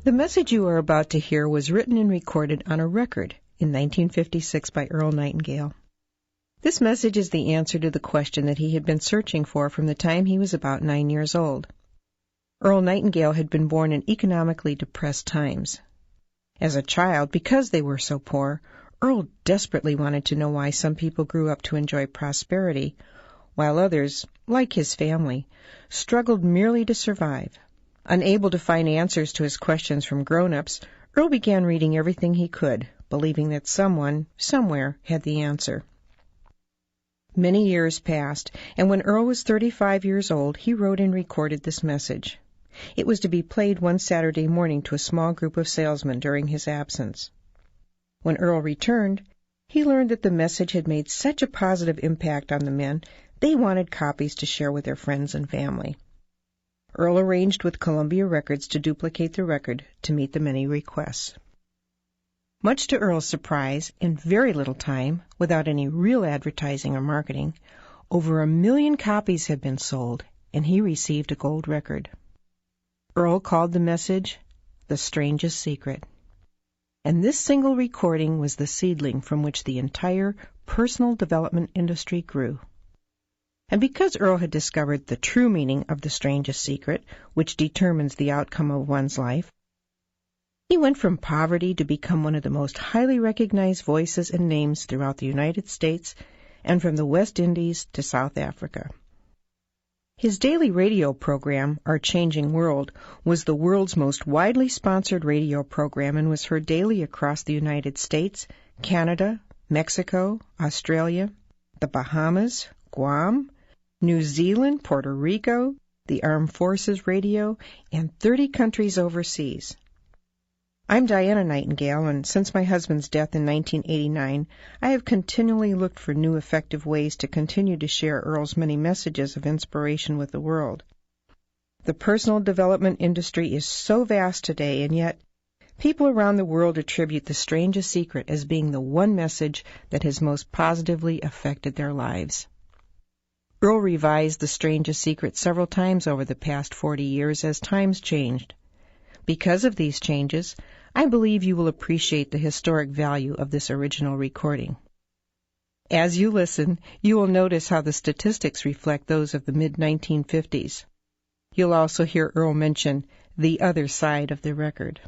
The message you are about to hear was written and recorded on a record in 1956 by Earl Nightingale. This message is the answer to the question that he had been searching for from the time he was about 9 years old. Earl Nightingale had been born in economically depressed times. As a child, because they were so poor, Earl desperately wanted to know why some people grew up to enjoy prosperity, while others, like his family, struggled merely to survive. Unable to find answers to his questions from grown-ups, Earl began reading everything he could, believing that someone, somewhere, had the answer. Many years passed, and when Earl was 35 years old, he wrote and recorded this message. It was to be played one Saturday morning to a small group of salesmen during his absence. When Earl returned, he learned that the message had made such a positive impact on the men, they wanted copies to share with their friends and family. Earl arranged with Columbia Records to duplicate the record to meet the many requests. Much to Earl's surprise, in very little time, without any real advertising or marketing, over 1 million copies had been sold, and he received a gold record. Earl called the message The Strangest Secret. And this single recording was the seedling from which the entire personal development industry grew. And because Earl had discovered the true meaning of the strangest secret, which determines the outcome of one's life, he went from poverty to become one of the most highly recognized voices and names throughout the United States and from the West Indies to South Africa. His daily radio program, Our Changing World, was the world's most widely sponsored radio program and was heard daily across the United States, Canada, Mexico, Australia, the Bahamas, Guam, New Zealand, Puerto Rico, the Armed Forces Radio, and 30 countries overseas. I'm Diana Nightingale, and since my husband's death in 1989, I have continually looked for new effective ways to continue to share Earl's many messages of inspiration with the world. The personal development industry is so vast today, and yet people around the world attribute the strangest secret as being the one message that has most positively affected their lives. Earl revised the strangest secret several times over the past 40 years as times changed. Because of these changes, I believe you will appreciate the historic value of this original recording. As you listen, you will notice how the statistics reflect those of the mid-1950s. You'll also hear Earl mention the other side of the record.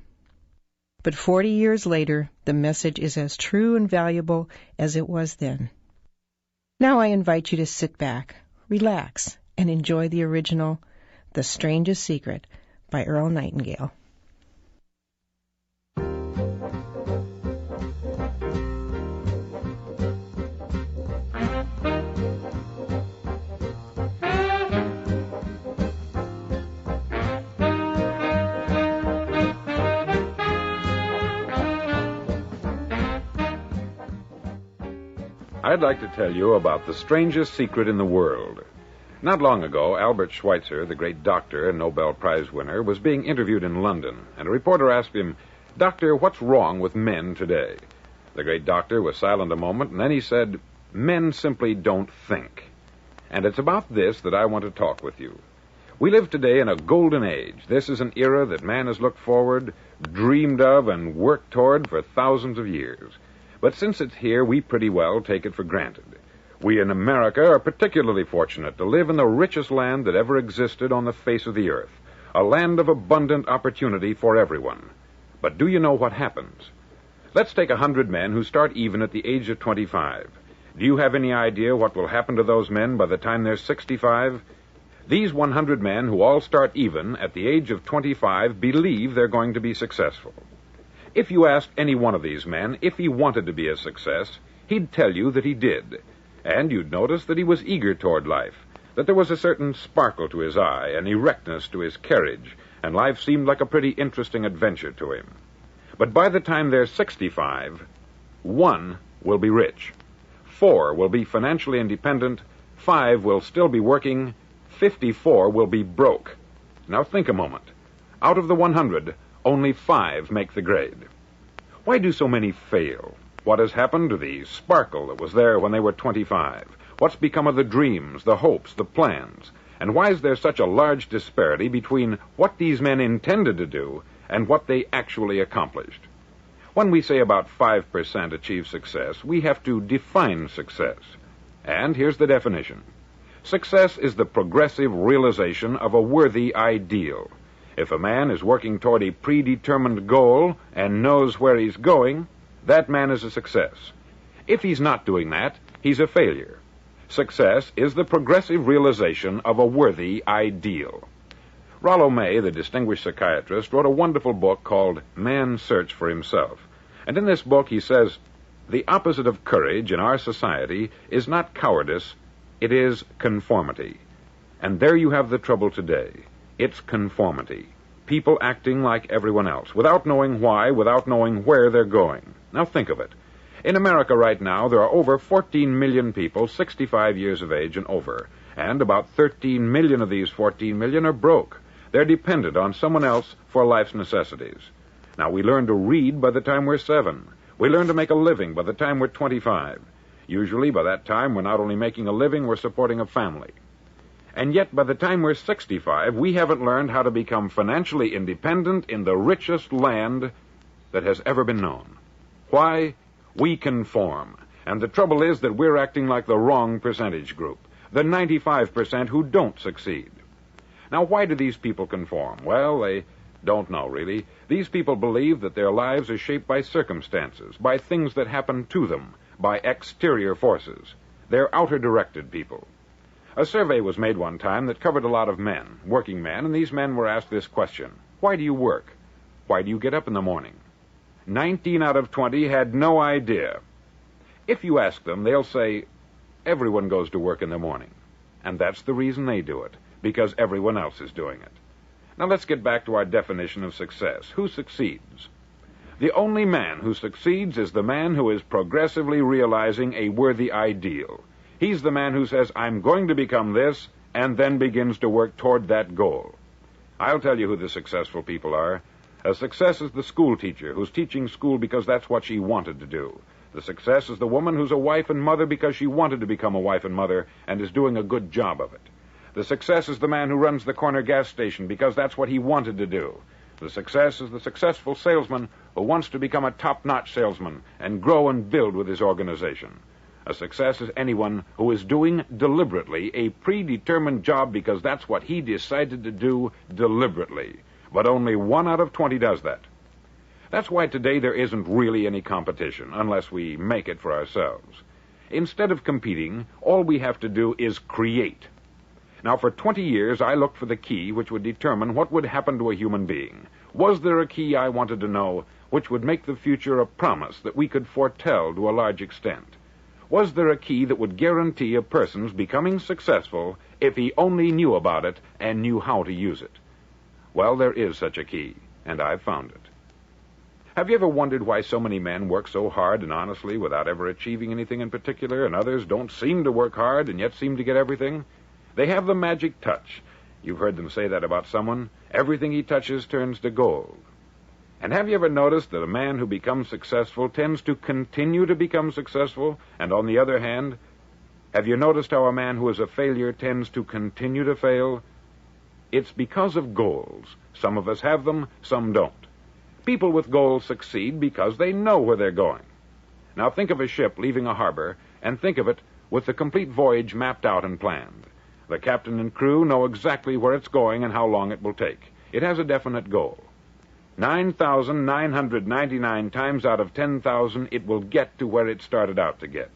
But 40 years later, the message is as true and valuable as it was then. Now I invite you to sit back, relax, and enjoy the original, The Strangest Secret, by Earl Nightingale. I'd like to tell you about the strangest secret in the world. Not long ago, Albert Schweitzer, the great doctor and Nobel Prize winner, was being interviewed in London, and a reporter asked him, "Doctor, what's wrong with men today?" The great doctor was silent a moment, and then he said, "Men simply don't think." And it's about this that I want to talk with you. We live today in a golden age. This is an era that man has looked forward, dreamed of, and worked toward for thousands of years. But since it's here, we pretty well take it for granted. We in America are particularly fortunate to live in the richest land that ever existed on the face of the earth, a land of abundant opportunity for everyone. But do you know what happens? Let's take 100 men who start even at the age of 25. Do you have any idea what will happen to those men by the time they're 65? These 100 men who all start even at the age of 25 believe they're going to be successful. If you asked any one of these men if he wanted to be a success, he'd tell you that he did. And you'd notice that he was eager toward life, that there was a certain sparkle to his eye, an erectness to his carriage, and life seemed like a pretty interesting adventure to him. But by the time they're 65, 1 will be rich, 4 will be financially independent, 5 will still be working, 54 will be broke. Now think a moment. Out of the 100, only 5 make the grade. Why do so many fail? What has happened to the sparkle that was there when they were 25? What's become of the dreams, the hopes, the plans? And why is there such a large disparity between what these men intended to do and what they actually accomplished. When we say about 5% achieve success, we have to define success. And here's the definition. Success is the progressive realization of a worthy ideal. If a man is working toward a predetermined goal and knows where he's going, that man is a success. If he's not doing that, he's a failure. Success is the progressive realization of a worthy ideal. Rollo May, the distinguished psychiatrist, wrote a wonderful book called Man's Search for Himself. And in this book he says, the opposite of courage in our society is not cowardice, it is conformity. And there you have the trouble today. It's conformity. People acting like everyone else, without knowing why, without knowing where they're going. Now think of it. In America right now, there are over 14 million people 65 years of age and over, and about 13 million of these 14 million are broke. They're dependent on someone else for life's necessities. Now, we learn to read by the time we're 7. We learn to make a living by the time we're 25. Usually, by that time, we're not only making a living, we're supporting a family. And yet, by the time we're 65, we haven't learned how to become financially independent in the richest land that has ever been known. Why? We conform. And the trouble is that we're acting like the wrong percentage group, the 95% who don't succeed. Now, why do these people conform? Well, they don't know, really. These people believe that their lives are shaped by circumstances, by things that happen to them, by exterior forces. They're outer-directed people. A survey was made one time that covered a lot of men, working men, and these men were asked this question. Why do you work? Why do you get up in the morning? 19 out of 20 had no idea. If you ask them, they'll say, everyone goes to work in the morning. And that's the reason they do it, because everyone else is doing it. Now let's get back to our definition of success. Who succeeds? The only man who succeeds is the man who is progressively realizing a worthy ideal. He's the man who says, I'm going to become this, and then begins to work toward that goal. I'll tell you who the successful people are. A success is the school teacher who's teaching school because that's what she wanted to do. The success is the woman who's a wife and mother because she wanted to become a wife and mother and is doing a good job of it. The success is the man who runs the corner gas station because that's what he wanted to do. The success is the successful salesman who wants to become a top-notch salesman and grow and build with his organization. A success is anyone who is doing deliberately a predetermined job because that's what he decided to do deliberately. But only 1 out of 20 does that. That's why today there isn't really any competition, unless we make it for ourselves. Instead of competing, all we have to do is create. Now, for 20 years, I looked for the key which would determine what would happen to a human being. Was there a key I wanted to know which would make the future a promise that we could foretell to a large extent? Was there a key that would guarantee a person's becoming successful if he only knew about it and knew how to use it? Well, there is such a key, and I've found it. Have you ever wondered why so many men work so hard and honestly without ever achieving anything in particular, and others don't seem to work hard and yet seem to get everything? They have the magic touch. You've heard them say that about someone. Everything he touches turns to gold. And have you ever noticed that a man who becomes successful tends to continue to become successful? And on the other hand, have you noticed how a man who is a failure tends to continue to fail? It's because of goals. Some of us have them, some don't. People with goals succeed because they know where they're going. Now think of a ship leaving a harbor, and think of it with the complete voyage mapped out and planned. The captain and crew know exactly where it's going and how long it will take. It has a definite goal. 9,999 times out of 10,000, it will get to where it started out to get.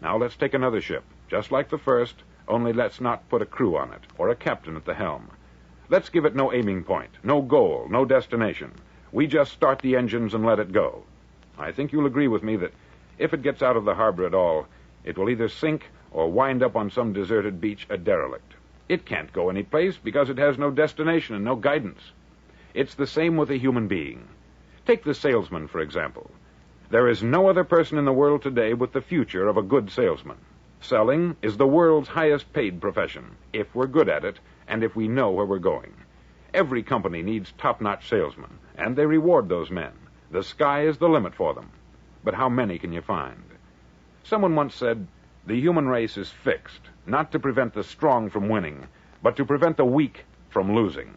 Now let's take another ship, just like the first, only let's not put a crew on it, or a captain at the helm. Let's give it no aiming point, no goal, no destination. We just start the engines and let it go. I think you'll agree with me that if it gets out of the harbor at all, it will either sink or wind up on some deserted beach a derelict. It can't go any place because it has no destination and no guidance. It's the same with a human being. Take the salesman, for example. There is no other person in the world today with the future of a good salesman. Selling is the world's highest paid profession, if we're good at it and if we know where we're going. Every company needs top-notch salesmen, and they reward those men. The sky is the limit for them. But how many can you find? Someone once said, the human race is fixed, not to prevent the strong from winning, but to prevent the weak from losing.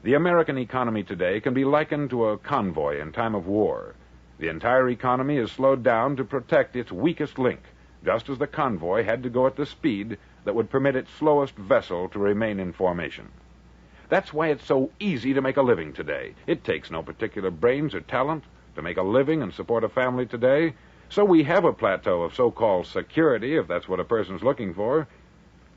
The American economy today can be likened to a convoy in time of war. The entire economy is slowed down to protect its weakest link, just as the convoy had to go at the speed that would permit its slowest vessel to remain in formation. That's why it's so easy to make a living today. It takes no particular brains or talent to make a living and support a family today. So we have a plateau of so-called security, if that's what a person's looking for.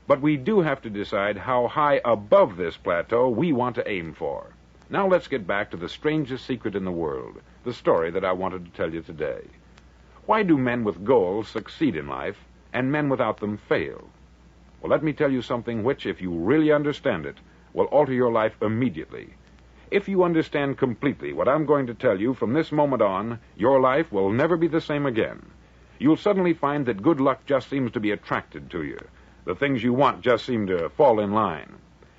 But we do have to decide how high above this plateau we want to aim for. Now let's get back to the strangest secret in the world, the story that I wanted to tell you today. Why do men with goals succeed in life and men without them fail? Well, let me tell you something which, if you really understand it, will alter your life immediately. If you understand completely what I'm going to tell you from this moment on, your life will never be the same again. You'll suddenly find that good luck just seems to be attracted to you. The things you want just seem to fall in line.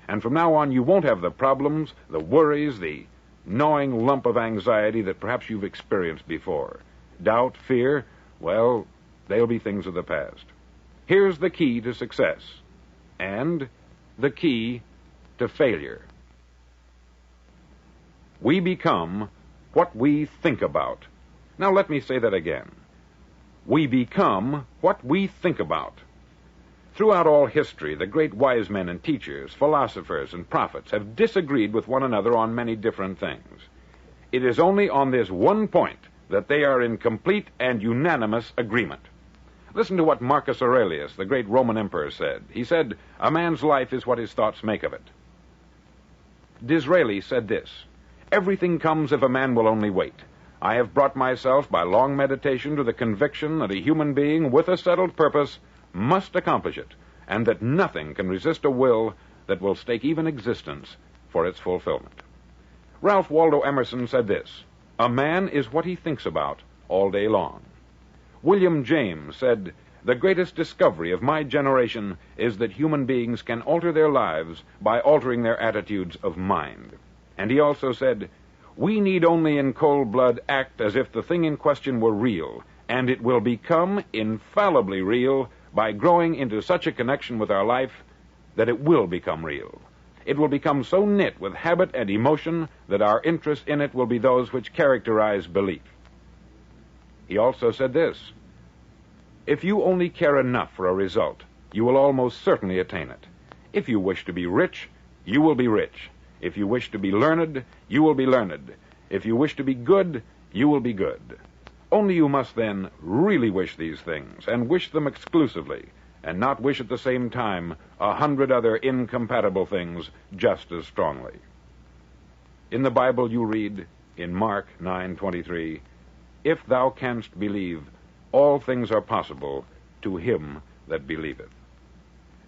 And from now on, you won't have the problems, the worries, the gnawing lump of anxiety that perhaps you've experienced before. Doubt, fear, well, they'll be things of the past. Here's the key to success, and the key to failure. We become what we think about. Now let me say that again. We become what we think about. Throughout all history, the great wise men and teachers, philosophers and prophets have disagreed with one another on many different things. It is only on this one point that they are in complete and unanimous agreement. Listen to what Marcus Aurelius, the great Roman emperor, said. He said, "A man's life is what his thoughts make of it." Disraeli said this, "Everything comes if a man will only wait. I have brought myself by long meditation to the conviction that a human being with a settled purpose must accomplish it, and that nothing can resist a will that will stake even existence for its fulfillment." Ralph Waldo Emerson said this, "A man is what he thinks about all day long." William James said, "The greatest discovery of my generation is that human beings can alter their lives by altering their attitudes of mind." And he also said, "We need only in cold blood act as if the thing in question were real, and it will become infallibly real by growing into such a connection with our life that it will become real. It will become so knit with habit and emotion that our interest in it will be those which characterize belief." He also said this, "If you only care enough for a result, you will almost certainly attain it. If you wish to be rich, you will be rich. If you wish to be learned, you will be learned. If you wish to be good, you will be good. Only you must then really wish these things, and wish them exclusively, and not wish at the same time 100 other incompatible things just as strongly." In the Bible you read, in Mark 9:23, "If thou canst believe, all things are possible to him that believeth."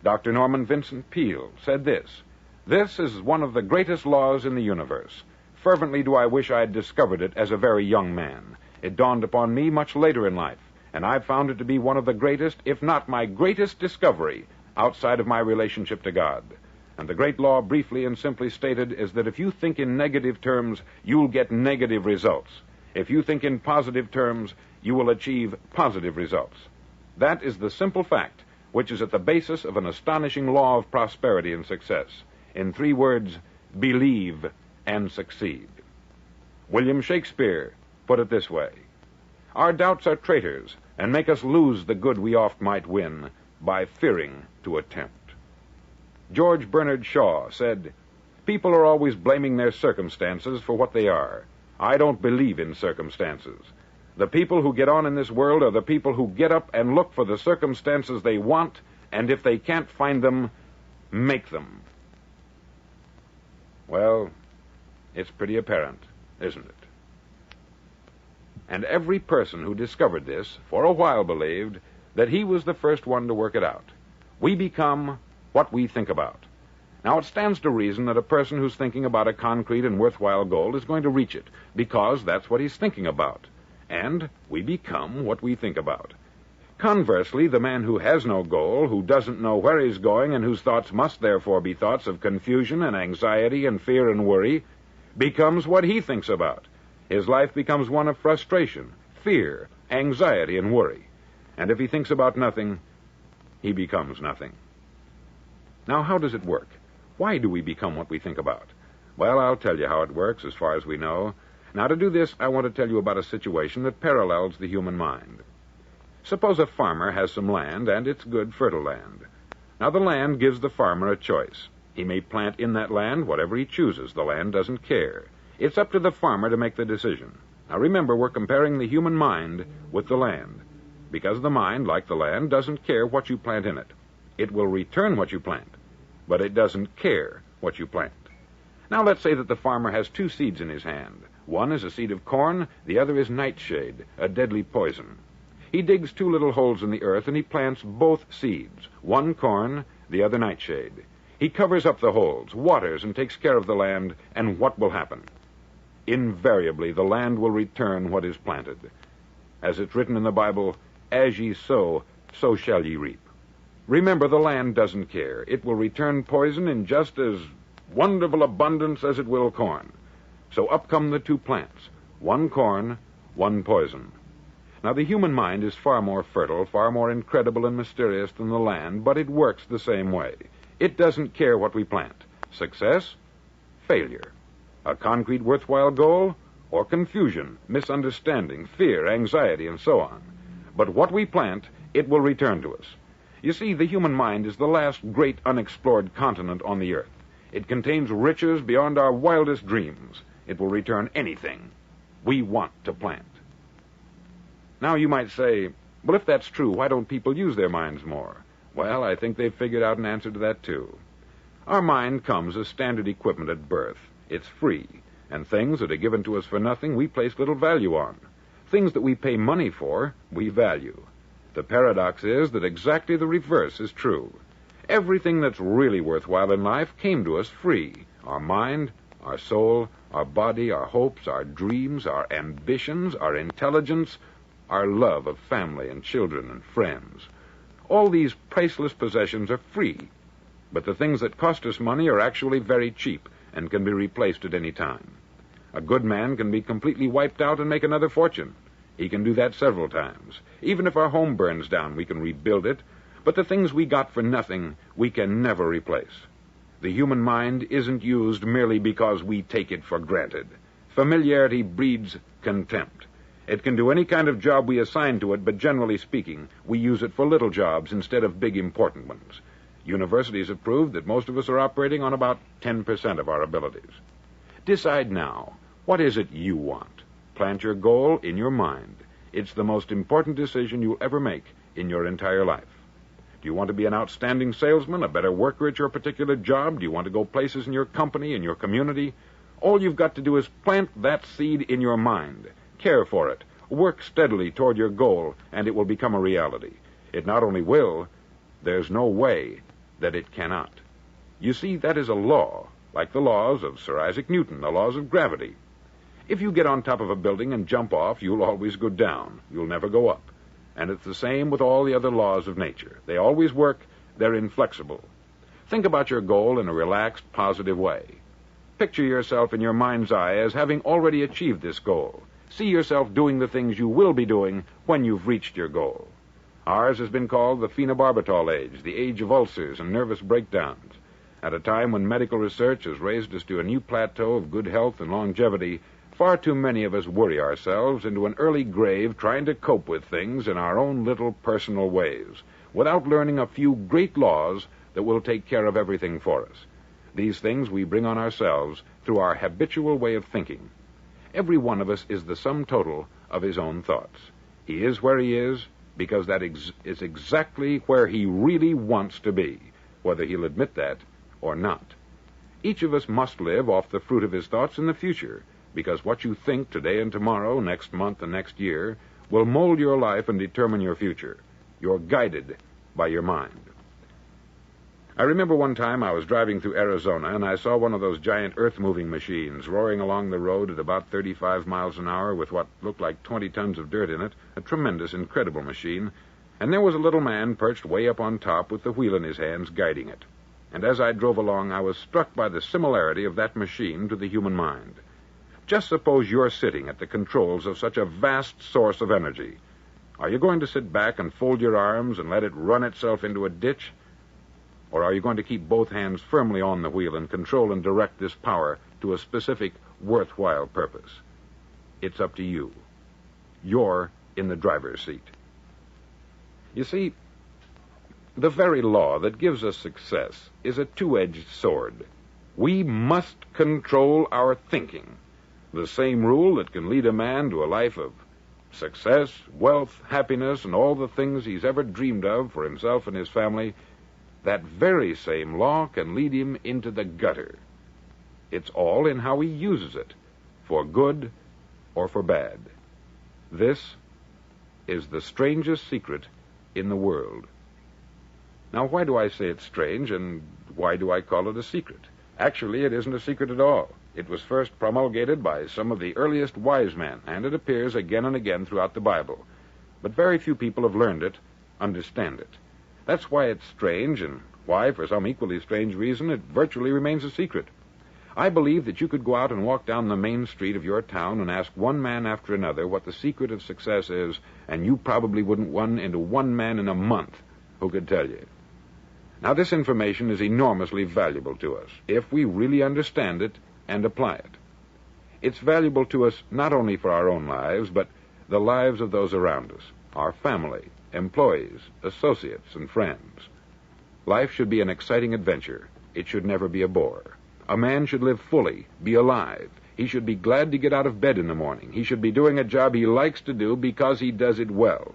Dr. Norman Vincent Peale said this, "This is one of the greatest laws in the universe. Fervently do I wish I had discovered it as a very young man. It dawned upon me much later in life, and I've found it to be one of the greatest, if not my greatest discovery, outside of my relationship to God. And the great law, briefly and simply stated, is that if you think in negative terms, you'll get negative results. If you think in positive terms, you will achieve positive results. That is the simple fact which is at the basis of an astonishing law of prosperity and success. In 3 words, believe and succeed." William Shakespeare put it this way, "Our doubts are traitors, and make us lose the good we oft might win by fearing to attempt." George Bernard Shaw said, "People are always blaming their circumstances for what they are. I don't believe in circumstances. The people who get on in this world are the people who get up and look for the circumstances they want, and if they can't find them, make them." Well, it's pretty apparent, isn't it? And every person who discovered this, for a while believed that he was the first one to work it out. We become what we think about. Now, it stands to reason that a person who's thinking about a concrete and worthwhile goal is going to reach it, because that's what he's thinking about. And we become what we think about. Conversely, the man who has no goal, who doesn't know where he's going, and whose thoughts must therefore be thoughts of confusion and anxiety and fear and worry, becomes what he thinks about. His life becomes one of frustration, fear, anxiety, and worry. And if he thinks about nothing, he becomes nothing. Now, how does it work? Why do we become what we think about? Well, I'll tell you how it works as far as we know. Now, to do this, I want to tell you about a situation that parallels the human mind. Suppose a farmer has some land, and it's good, fertile land. Now, the land gives the farmer a choice. He may plant in that land whatever he chooses. The land doesn't care. It's up to the farmer to make the decision. Now, remember, we're comparing the human mind with the land, because the mind, like the land, doesn't care what you plant in it. It will return what you plant, but it doesn't care what you plant. Now, let's say that the farmer has two seeds in his hand. One is a seed of corn, the other is nightshade, a deadly poison. He digs two little holes in the earth, and he plants both seeds, one corn, the other nightshade. He covers up the holes, waters, and takes care of the land, and what will happen? Invariably, the land will return what is planted. As it's written in the Bible, as ye sow, so shall ye reap. Remember, the land doesn't care. It will return poison in just as wonderful abundance as it will corn. So up come the two plants, one corn, one poison. Now, the human mind is far more fertile, far more incredible and mysterious than the land, but it works the same way. It doesn't care what we plant. Success, failure. A concrete, worthwhile goal, or confusion, misunderstanding, fear, anxiety, and so on. But what we plant, it will return to us. You see, the human mind is the last great unexplored continent on the earth. It contains riches beyond our wildest dreams. It will return anything we want to plant. Now, you might say, well, if that's true, why don't people use their minds more? Well, I think they've figured out an answer to that, too. Our mind comes as standard equipment at birth. It's free, and things that are given to us for nothing, we place little value on. Things that we pay money for, we value. The paradox is that exactly the reverse is true. Everything that's really worthwhile in life came to us free. Our mind, our soul, our body, our hopes, our dreams, our ambitions, our intelligence, our love of family and children and friends. All these priceless possessions are free, but the things that cost us money are actually very cheap and can be replaced at any time. A good man can be completely wiped out and make another fortune. He can do that several times. Even if our home burns down, we can rebuild it, but the things we got for nothing, we can never replace. The human mind isn't used merely because we take it for granted. Familiarity breeds contempt. It can do any kind of job we assign to it, but generally speaking, we use it for little jobs instead of big, important ones. Universities have proved that most of us are operating on about 10% of our abilities. Decide now, what is it you want? Plant your goal in your mind. It's the most important decision you'll ever make in your entire life. Do you want to be an outstanding salesman, a better worker at your particular job? Do you want to go places in your company, in your community? All you've got to do is plant that seed in your mind. Care for it. Work steadily toward your goal, and it will become a reality. It not only will, there's no way that it cannot. You see, that is a law, like the laws of Sir Isaac Newton, the laws of gravity. If you get on top of a building and jump off, you'll always go down. You'll never go up. And it's the same with all the other laws of nature. They always work. They're inflexible. Think about your goal in a relaxed, positive way. Picture yourself in your mind's eye as having already achieved this goal. See yourself doing the things you will be doing when you've reached your goal. Ours has been called the phenobarbital age, the age of ulcers and nervous breakdowns. At a time when medical research has raised us to a new plateau of good health and longevity, far too many of us worry ourselves into an early grave trying to cope with things in our own little personal ways, without learning a few great laws that will take care of everything for us. These things we bring on ourselves through our habitual way of thinking. Every one of us is the sum total of his own thoughts. He is where he is because that is exactly where he really wants to be, whether he'll admit that or not. Each of us must live off the fruit of his thoughts in the future, because what you think today and tomorrow, next month and next year, will mold your life and determine your future. You're guided by your mind. I remember one time I was driving through Arizona, and I saw one of those giant earth-moving machines roaring along the road at about 35 miles an hour with what looked like 20 tons of dirt in it, a tremendous, incredible machine, and there was a little man perched way up on top with the wheel in his hands guiding it. And as I drove along, I was struck by the similarity of that machine to the human mind. Just suppose you're sitting at the controls of such a vast source of energy. Are you going to sit back and fold your arms and let it run itself into a ditch? Or are you going to keep both hands firmly on the wheel and control and direct this power to a specific, worthwhile purpose? It's up to you. You're in the driver's seat. You see, the very law that gives us success is a two-edged sword. We must control our thinking. The same rule that can lead a man to a life of success, wealth, happiness, and all the things he's ever dreamed of for himself and his family, that very same law can lead him into the gutter. It's all in how he uses it, for good or for bad. This is the strangest secret in the world. Now, why do I say it's strange, and why do I call it a secret? Actually, it isn't a secret at all. It was first promulgated by some of the earliest wise men, and it appears again and again throughout the Bible. But very few people have learned it, understand it. That's why it's strange, and why, for some equally strange reason, it virtually remains a secret. I believe that you could go out and walk down the main street of your town and ask one man after another what the secret of success is, and you probably wouldn't run into one man in a month who could tell you. Now, this information is enormously valuable to us if we really understand it and apply it. It's valuable to us not only for our own lives, but the lives of those around us, our family, employees, associates, and friends. Life should be an exciting adventure. It should never be a bore. A man should live fully, be alive. He should be glad to get out of bed in the morning. He should be doing a job he likes to do because he does it well.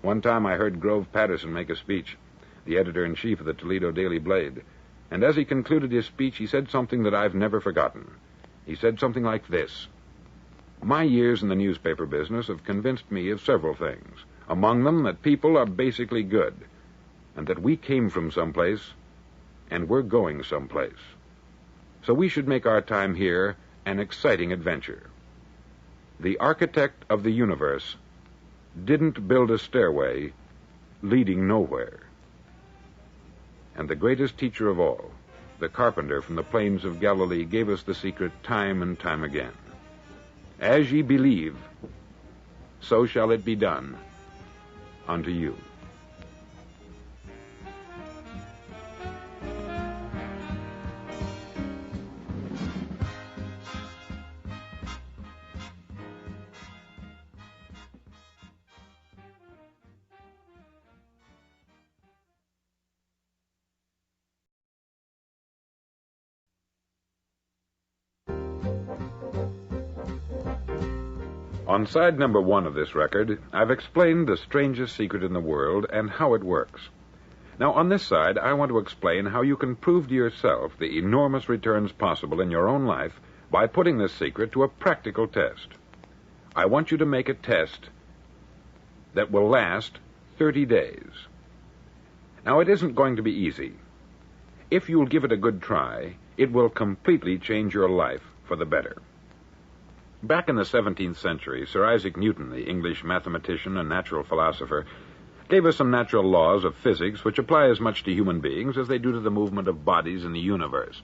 One time I heard Grove Patterson make a speech, the editor-in-chief of the Toledo Daily Blade, and as he concluded his speech, he said something that I've never forgotten. He said something like this: "My years in the newspaper business have convinced me of several things, among them that people are basically good, and that we came from someplace, and we're going someplace. So we should make our time here an exciting adventure. The architect of the universe didn't build a stairway leading nowhere." And the greatest teacher of all, the carpenter from the plains of Galilee, gave us the secret time and time again. As ye believe, so shall it be done unto you. On side number 1 of this record, I've explained the strangest secret in the world and how it works. Now, on this side, I want to explain how you can prove to yourself the enormous returns possible in your own life by putting this secret to a practical test. I want you to make a test that will last 30 days. Now, it isn't going to be easy. If you'll give it a good try, it will completely change your life for the better. Back in the 17th century, Sir Isaac Newton, the English mathematician and natural philosopher, gave us some natural laws of physics which apply as much to human beings as they do to the movement of bodies in the universe.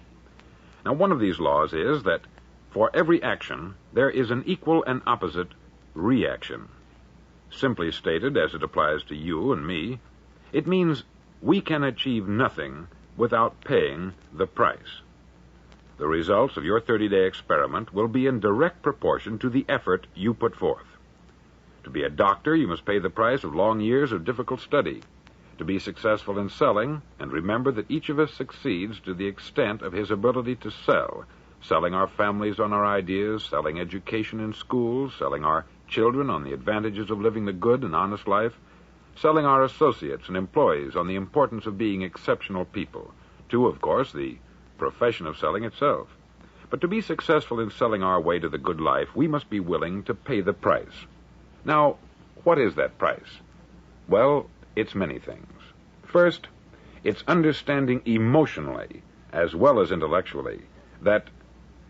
Now, one of these laws is that for every action, there is an equal and opposite reaction. Simply stated, as it applies to you and me, it means we can achieve nothing without paying the price. The results of your 30-day experiment will be in direct proportion to the effort you put forth. To be a doctor, you must pay the price of long years of difficult study. To be successful in selling, and remember that each of us succeeds to the extent of his ability to sell, selling our families on our ideas, selling education in schools, selling our children on the advantages of living the good and honest life, selling our associates and employees on the importance of being exceptional people, to, of course, the profession of selling itself. But to be successful in selling our way to the good life, we must be willing to pay the price. Now, what is that price? Well, it's many things. First, it's understanding emotionally, as well as intellectually, that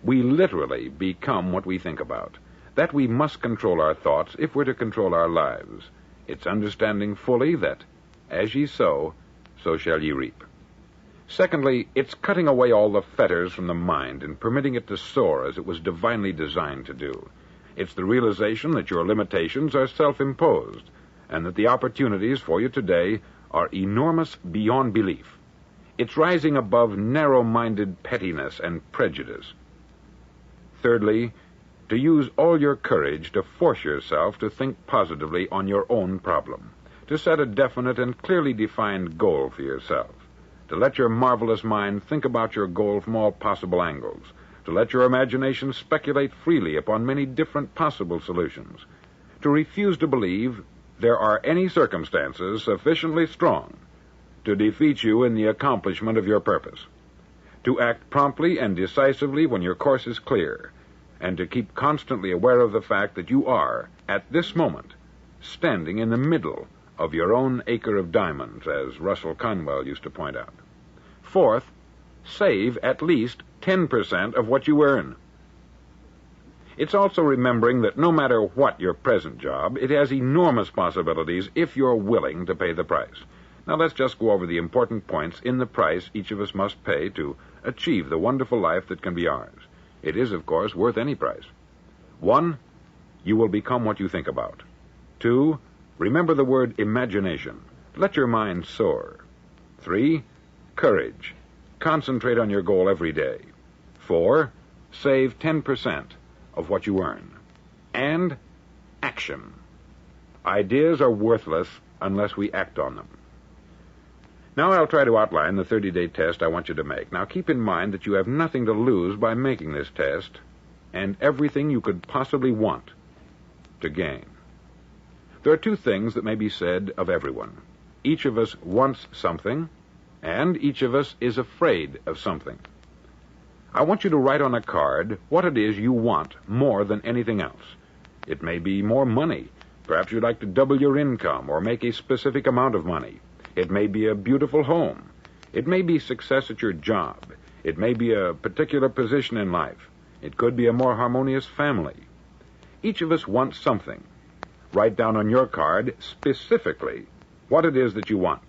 we literally become what we think about, that we must control our thoughts if we're to control our lives. It's understanding fully that, as ye sow, so shall ye reap. Secondly, it's cutting away all the fetters from the mind and permitting it to soar as it was divinely designed to do. It's the realization that your limitations are self-imposed and that the opportunities for you today are enormous beyond belief. It's rising above narrow-minded pettiness and prejudice. Thirdly, to use all your courage to force yourself to think positively on your own problem, to set a definite and clearly defined goal for yourself, to let your marvelous mind think about your goal from all possible angles, to let your imagination speculate freely upon many different possible solutions, to refuse to believe there are any circumstances sufficiently strong to defeat you in the accomplishment of your purpose, to act promptly and decisively when your course is clear, and to keep constantly aware of the fact that you are, at this moment, standing in the middle of your own acre of diamonds, as Russell Conwell used to point out. Fourth, save at least 10% of what you earn. It's also remembering that no matter what your present job, it has enormous possibilities if you're willing to pay the price. Now let's just go over the important points in the price each of us must pay to achieve the wonderful life that can be ours. It is, of course, worth any price. 1, you will become what you think about. 2, remember the word imagination. Let your mind soar. 3, courage. Concentrate on your goal every day. 4, save 10% of what you earn. And action. Ideas are worthless unless we act on them. Now I'll try to outline the 30-day test I want you to make. Now keep in mind that you have nothing to lose by making this test, and everything you could possibly want to gain. There are 2 things that may be said of everyone. Each of us wants something, and each of us is afraid of something. I want you to write on a card what it is you want more than anything else. It may be more money. Perhaps you'd like to double your income or make a specific amount of money. It may be a beautiful home. It may be success at your job. It may be a particular position in life. It could be a more harmonious family. Each of us wants something. Write down on your card specifically what it is that you want.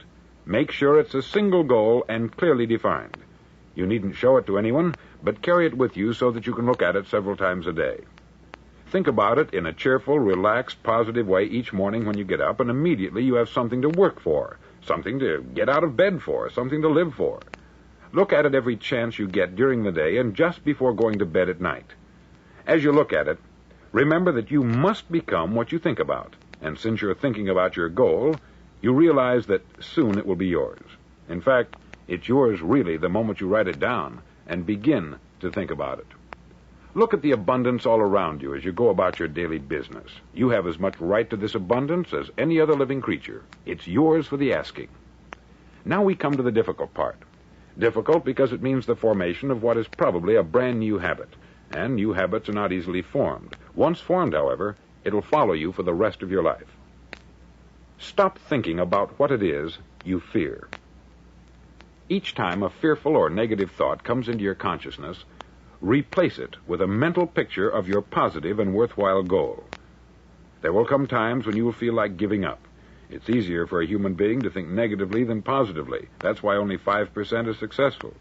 Make sure it's a single goal and clearly defined. You needn't show it to anyone, but carry it with you so that you can look at it several times a day. Think about it in a cheerful, relaxed, positive way each morning when you get up, and immediately you have something to work for, something to get out of bed for, something to live for. Look at it every chance you get during the day and just before going to bed at night. As you look at it, remember that you must become what you think about, and since you're thinking about your goal, you realize that soon it will be yours. In fact, it's yours really the moment you write it down and begin to think about it. Look at the abundance all around you as you go about your daily business. You have as much right to this abundance as any other living creature. It's yours for the asking. Now we come to the difficult part. Difficult because it means the formation of what is probably a brand new habit, and new habits are not easily formed. Once formed, however, it'll follow you for the rest of your life. Stop thinking about what it is you fear. Each time a fearful or negative thought comes into your consciousness, replace it with a mental picture of your positive and worthwhile goal. There will come times when you will feel like giving up. It's easier for a human being to think negatively than positively. That's why only 5% is successful.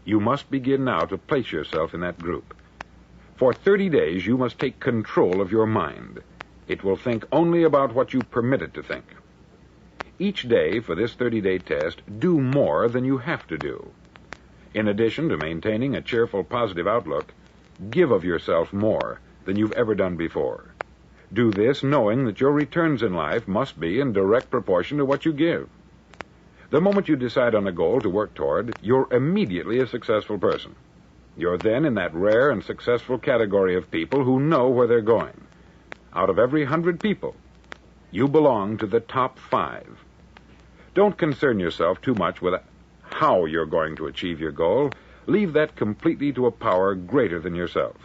You must begin now to place yourself in that group. For 30 days, you must take control of your mind. It will think only about what you permit it to think. Each day for this 30-day test, do more than you have to do. In addition to maintaining a cheerful, positive outlook, give of yourself more than you've ever done before. Do this knowing that your returns in life must be in direct proportion to what you give. The moment you decide on a goal to work toward, you're immediately a successful person. You're then in that rare and successful category of people who know where they're going. Out of every 100 people, you belong to the top 5. Don't concern yourself too much with how you're going to achieve your goal. Leave that completely to a power greater than yourself.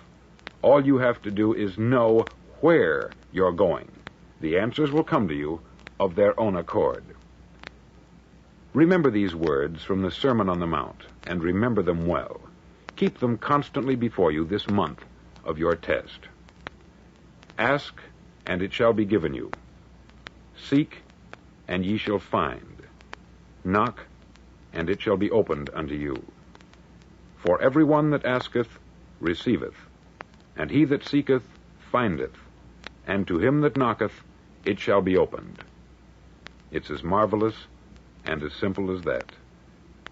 All you have to do is know where you're going. The answers will come to you of their own accord. Remember these words from the Sermon on the Mount, and remember them well. Keep them constantly before you this month of your test. Ask, and it shall be given you. Seek, and ye shall find. Knock, and it shall be opened unto you. For every one that asketh receiveth, and he that seeketh findeth, and to him that knocketh it shall be opened. It's as marvelous and as simple as that.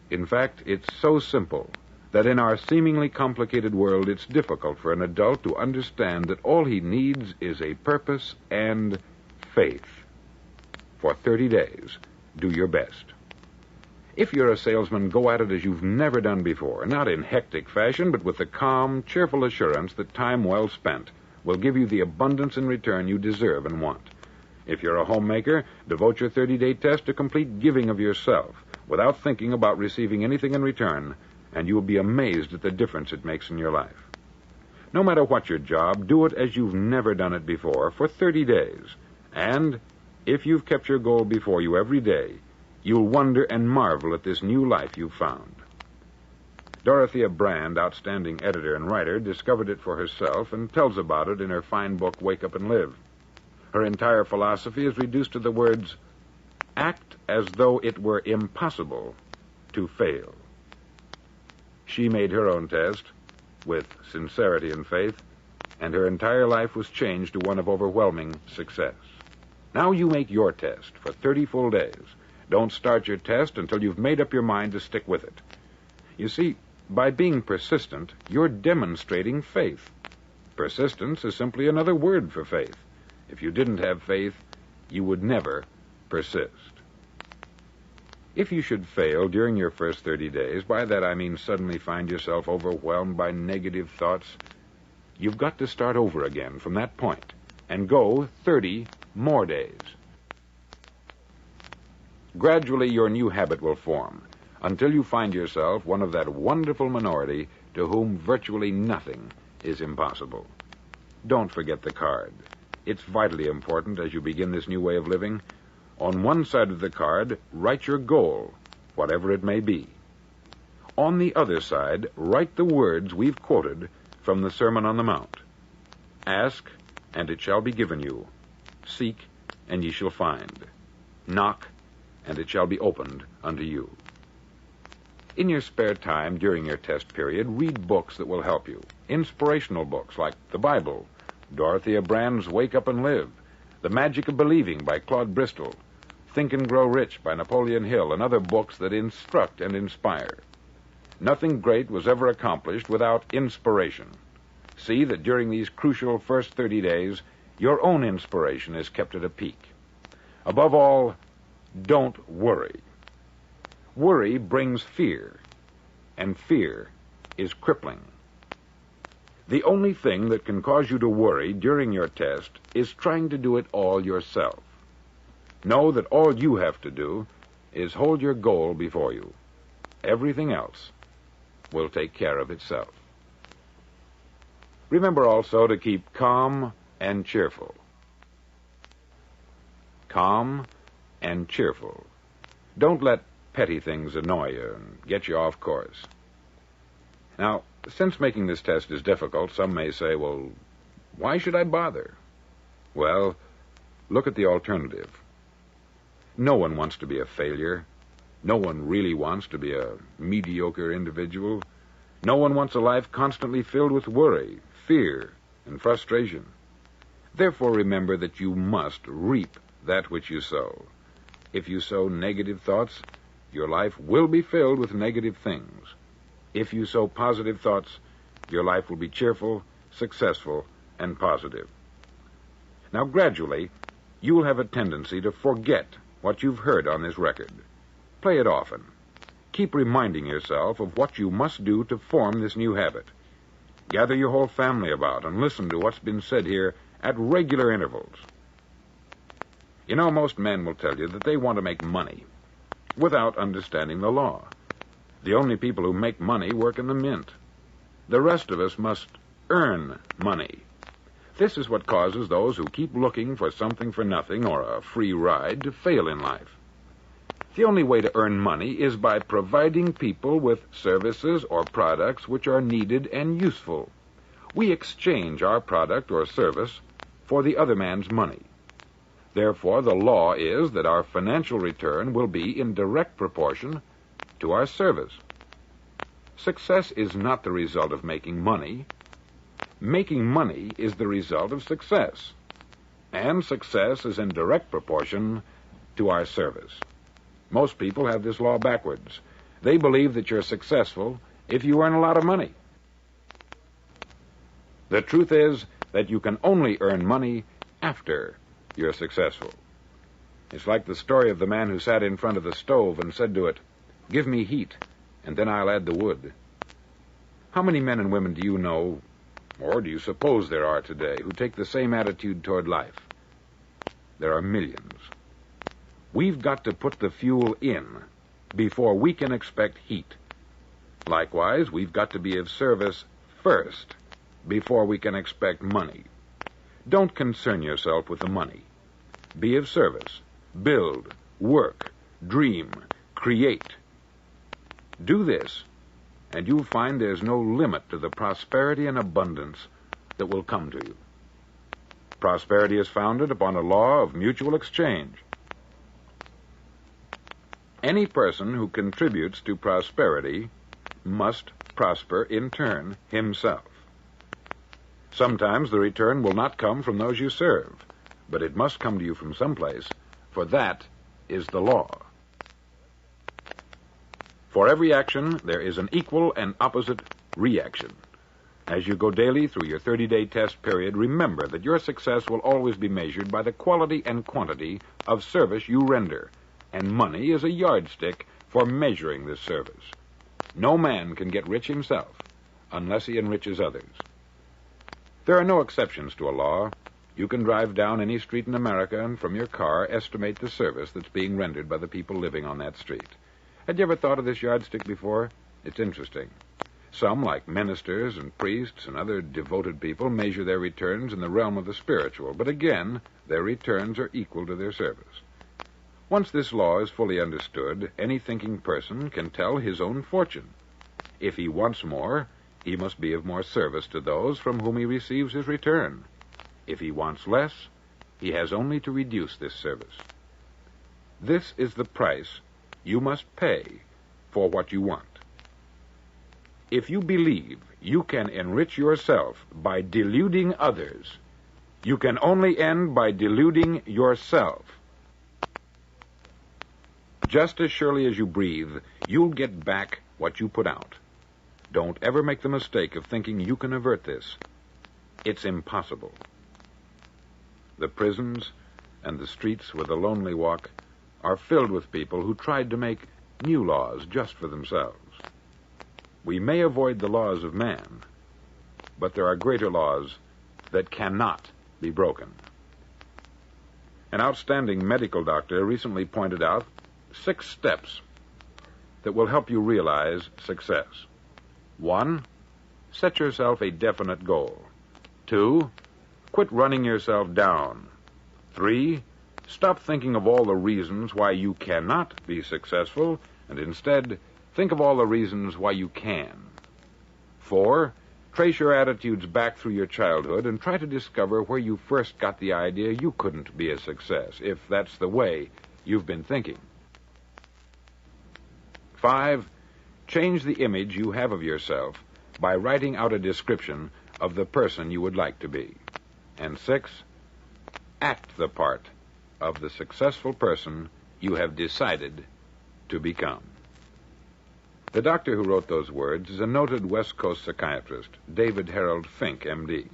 In fact, it's so simple that in our seemingly complicated world, it's difficult for an adult to understand that all he needs is a purpose and faith. For 30 days, do your best. If you're a salesman, go at it as you've never done before, not in hectic fashion, but with the calm, cheerful assurance that time well spent will give you the abundance in return you deserve and want. If you're a homemaker, devote your 30-day test to complete giving of yourself without thinking about receiving anything in return, and you will be amazed at the difference it makes in your life. No matter what your job, do it as you've never done it before for 30 days. And if you've kept your goal before you every day, you'll wonder and marvel at this new life you've found. Dorothea Brand, outstanding editor and writer, discovered it for herself and tells about it in her fine book, Wake Up and Live. Her entire philosophy is reduced to the words, act as though it were impossible to fail. She made her own test with sincerity and faith, and her entire life was changed to one of overwhelming success. Now you make your test for 30 full days. Don't start your test until you've made up your mind to stick with it. You see, by being persistent, you're demonstrating faith. Persistence is simply another word for faith. If you didn't have faith, you would never persist. If you should fail during your first 30 days, by that I mean suddenly find yourself overwhelmed by negative thoughts, you've got to start over again from that point and go 30 more days. Gradually, your new habit will form until you find yourself one of that wonderful minority to whom virtually nothing is impossible. Don't forget the card. It's vitally important as you begin this new way of living. On one side of the card, write your goal, whatever it may be. On the other side, write the words we've quoted from the Sermon on the Mount. Ask, and it shall be given you. Seek, and ye shall find. Knock, and it shall be opened unto you. In your spare time during your test period, read books that will help you. Inspirational books like the Bible, Dorothea Brand's Wake Up and Live, The Magic of Believing by Claude Bristol, Think and Grow Rich by Napoleon Hill, and other books that instruct and inspire. Nothing great was ever accomplished without inspiration. See that during these crucial first 30 days, your own inspiration is kept at a peak. Above all, don't worry. Worry brings fear, and fear is crippling. The only thing that can cause you to worry during your test is trying to do it all yourself. Know that all you have to do is hold your goal before you. Everything else will take care of itself. Remember also to keep calm and cheerful. Calm and cheerful. Don't let petty things annoy you and get you off course. Now, since making this test is difficult, some may say, well, why should I bother? Well, look at the alternative. No one wants to be a failure. No one really wants to be a mediocre individual. No one wants a life constantly filled with worry, fear, and frustration. Therefore, remember that you must reap that which you sow. If you sow negative thoughts, your life will be filled with negative things. If you sow positive thoughts, your life will be cheerful, successful, and positive. Now, gradually, you will have a tendency to forget what you've heard on this record. Play it often. Keep reminding yourself of what you must do to form this new habit. Gather your whole family about and listen to what's been said here at regular intervals. You know, most men will tell you that they want to make money without understanding the law. The only people who make money work in the mint. The rest of us must earn money. This is what causes those who keep looking for something for nothing or a free ride to fail in life. The only way to earn money is by providing people with services or products which are needed and useful. We exchange our product or service for the other man's money. Therefore, the law is that our financial return will be in direct proportion to our service. Success is not the result of making money. Making money is the result of success. And success is in direct proportion to our service. Most people have this law backwards. They believe that you're successful if you earn a lot of money. The truth is that you can only earn money after you're successful. It's like the story of the man who sat in front of the stove and said to it, "Give me heat, and then I'll add the wood." How many men and women do you know, or do you suppose there are today, who take the same attitude toward life? There are millions. We've got to put the fuel in before we can expect heat. Likewise, we've got to be of service first before we can expect money. Don't concern yourself with the money. Be of service. Build, work, dream, create. Do this, and you'll find there's no limit to the prosperity and abundance that will come to you. Prosperity is founded upon a law of mutual exchange. Any person who contributes to prosperity must prosper in turn himself. Sometimes the return will not come from those you serve, but it must come to you from someplace, for that is the law. For every action, there is an equal and opposite reaction. As you go daily through your 30-day test period, remember that your success will always be measured by the quality and quantity of service you render, and money is a yardstick for measuring this service. No man can get rich himself unless he enriches others. There are no exceptions to a law. You can drive down any street in America and from your car estimate the service that's being rendered by the people living on that street. Had you ever thought of this yardstick before? It's interesting. Some, like ministers and priests and other devoted people, measure their returns in the realm of the spiritual, but again, their returns are equal to their service. Once this law is fully understood, any thinking person can tell his own fortune. If he wants more, he must be of more service to those from whom he receives his return. If he wants less, he has only to reduce this service. This is the price you must pay for what you want. If you believe you can enrich yourself by deluding others, you can only end by deluding yourself. Just as surely as you breathe, you'll get back what you put out. Don't ever make the mistake of thinking you can avert this. It's impossible. The prisons and the streets where the lonely walk are filled with people who tried to make new laws just for themselves. We may avoid the laws of man, but there are greater laws that cannot be broken. An outstanding medical doctor recently pointed out 6 steps that will help you realize success. 1, set yourself a definite goal. 2, quit running yourself down. 3, stop thinking of all the reasons why you cannot be successful, and instead think of all the reasons why you can. 4, trace your attitudes back through your childhood and try to discover where you first got the idea you couldn't be a success, if that's the way you've been thinking. 5, change the image you have of yourself by writing out a description of the person you would like to be. And 6, act the part of the successful person you have decided to become. The doctor who wrote those words is a noted West Coast psychiatrist, David Harold Fink, M.D.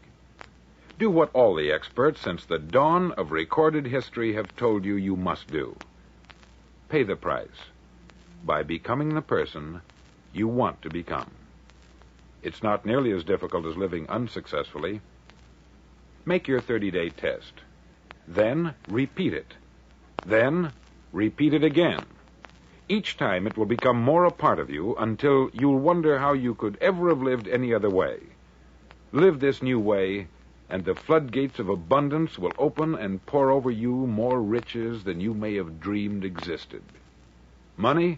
Do what all the experts since the dawn of recorded history have told you you must do. Pay the price by becoming the person you want to become. It's not nearly as difficult as living unsuccessfully. Make your 30-day test. Then repeat it. Then repeat it again. Each time it will become more a part of you until you'll wonder how you could ever have lived any other way. Live this new way, and the floodgates of abundance will open and pour over you more riches than you may have dreamed existed. Money?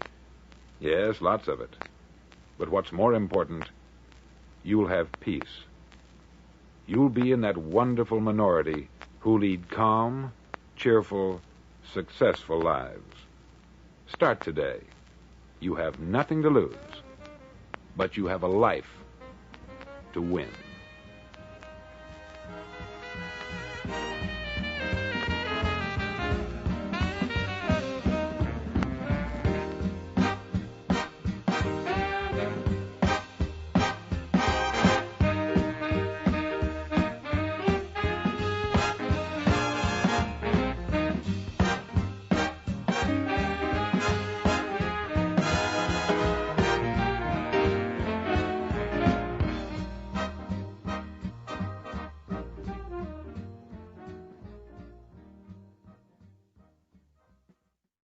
Yes, lots of it. But what's more important, you'll have peace. You'll be in that wonderful minority who lead calm, cheerful, successful lives. Start today. You have nothing to lose, but you have a life to win.